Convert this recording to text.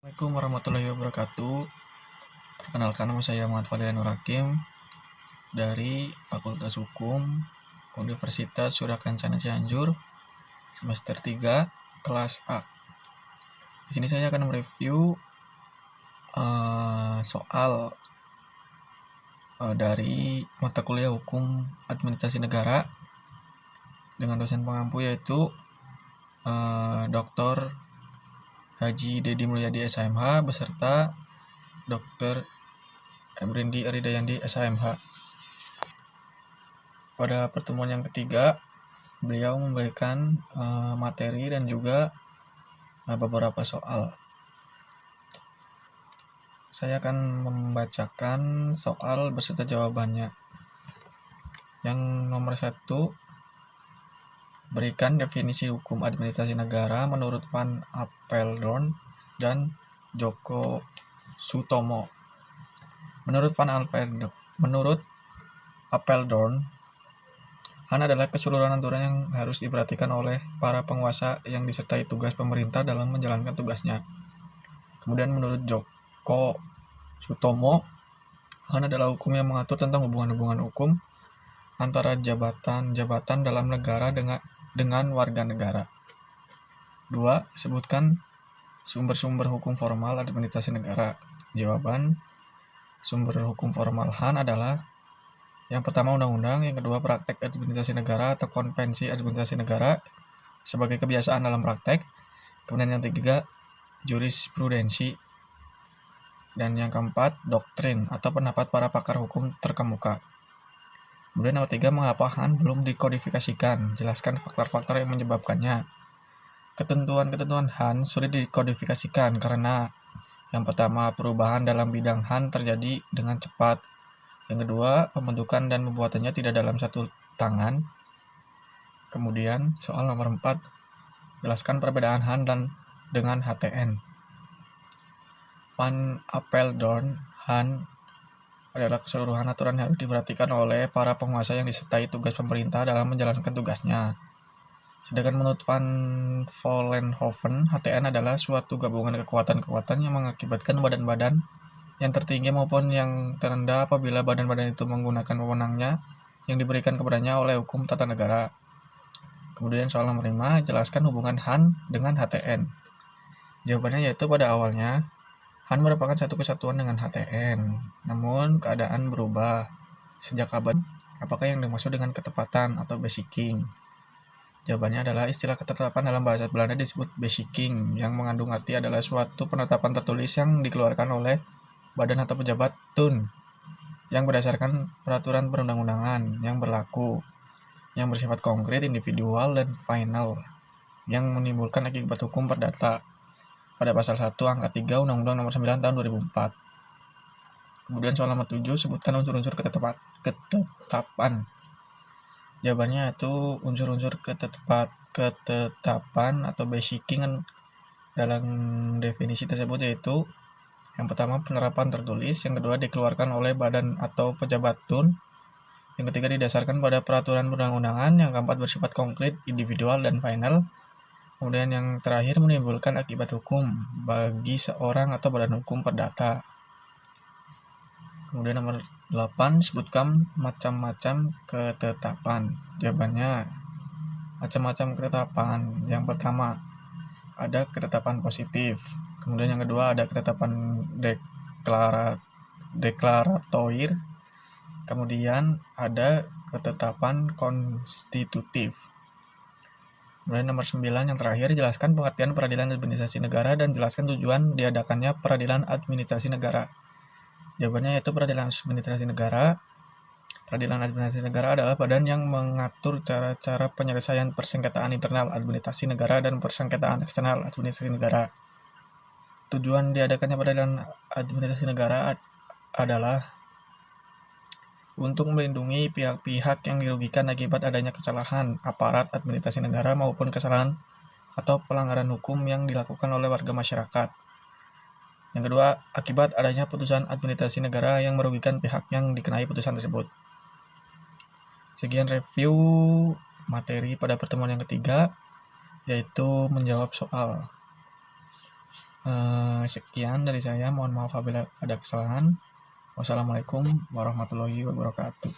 Assalamualaikum warahmatullahi wabarakatuh. Perkenalkan, nama saya Muhammad Fadil Nur Hakim dari Fakultas Hukum Universitas Surya Kencana Cianjur, semester 3, kelas A. Di sini saya akan mereview soal dari mata kuliah Hukum Administrasi Negara dengan dosen pengampu yaitu Dr. Haji Dedi Mulyadi SHMH beserta Dr. Emrindi Aridayandi SHMH. Pada pertemuan yang ketiga, beliau memberikan materi dan juga beberapa soal. Saya akan membacakan soal beserta jawabannya. Yang nomor 1, berikan definisi hukum administrasi negara menurut Van Apeldoorn dan Djoko Sutomo. Menurut Apeldoorn, HAN adalah keseluruhan aturan yang harus diperhatikan oleh para penguasa yang disertai tugas pemerintah dalam menjalankan tugasnya. Kemudian menurut Djoko Sutomo, HAN adalah hukum yang mengatur tentang hubungan-hubungan hukum antara jabatan-jabatan dalam negara dengan warga negara. 2. Sebutkan sumber-sumber hukum formal administrasi negara. Jawaban, sumber hukum formal HAN adalah yang pertama undang-undang, yang kedua praktek administrasi negara atau konvensi administrasi negara sebagai kebiasaan dalam praktek, kemudian yang ketiga jurisprudensi, dan yang keempat doktrin atau pendapat para pakar hukum terkemuka. Kemudian nomor 3, mengapa HAN belum dikodifikasikan? Jelaskan faktor-faktor yang menyebabkannya. Ketentuan-ketentuan HAN sulit dikodifikasikan karena yang pertama, perubahan dalam bidang HAN terjadi dengan cepat. Yang kedua, pembentukan dan pembuatannya tidak dalam satu tangan. Kemudian soal nomor 4, jelaskan perbedaan HAN dengan HTN. Van Apeldoorn, HAN adalah keseluruhan aturan yang harus diperhatikan oleh para penguasa yang disertai tugas pemerintah dalam menjalankan tugasnya. Sedangkan menurut Van Vollenhoven, HTN adalah suatu gabungan kekuatan-kekuatan yang mengakibatkan badan-badan yang tertinggi maupun yang terendah apabila badan-badan itu menggunakan wewenangnya yang diberikan kepadanya oleh hukum tata negara. Kemudian soal nomor 5, jelaskan hubungan HAN dengan HTN. Jawabannya yaitu pada awalnya HAN merupakan satu kesatuan dengan HTN, namun keadaan berubah sejak abad. Apakah yang dimaksud dengan ketepatan atau basicking? Jawabannya adalah istilah ketetapan dalam bahasa Belanda disebut basicking, yang mengandung arti adalah suatu penetapan tertulis yang dikeluarkan oleh badan atau pejabat tun yang berdasarkan peraturan perundang-undangan yang berlaku, yang bersifat konkret, individual, dan final, yang menimbulkan akibat hukum perdata pada pasal 1 angka 3 Undang-Undang Nomor 9 Tahun 2004. Kemudian soal nomor 7, sebutkan unsur-unsur ketetapan. Jawabannya itu unsur-unsur ketetapan atau basicking dalam definisi tersebut yaitu yang pertama penerapan tertulis, yang kedua dikeluarkan oleh badan atau pejabat tun, yang ketiga didasarkan pada peraturan perundang-undangan, yang keempat bersifat konkret, individual, dan final, kemudian yang terakhir menimbulkan akibat hukum bagi seorang atau badan hukum perdata. Kemudian nomor 8, sebutkan macam-macam ketetapan. Jawabannya, macam-macam ketetapan. Yang pertama, ada ketetapan positif. Kemudian yang kedua ada ketetapan deklaratoir. Kemudian ada ketetapan konstitutif. Kemudian nomor 9 yang terakhir, jelaskan pengertian peradilan administrasi negara dan jelaskan tujuan diadakannya peradilan administrasi negara. Jawabannya yaitu peradilan administrasi negara. Peradilan administrasi negara adalah badan yang mengatur cara-cara penyelesaian persengketaan internal administrasi negara dan persengketaan eksternal administrasi negara. Tujuan diadakannya peradilan administrasi negara adalah untuk melindungi pihak-pihak yang dirugikan akibat adanya kesalahan aparat administrasi negara maupun kesalahan atau pelanggaran hukum yang dilakukan oleh warga masyarakat. Yang kedua, akibat adanya putusan administrasi negara yang merugikan pihak yang dikenai putusan tersebut. Sekian review materi pada pertemuan yang ketiga, yaitu menjawab soal. Sekian dari saya, mohon maaf apabila ada kesalahan. Wassalamualaikum warahmatullahi wabarakatuh.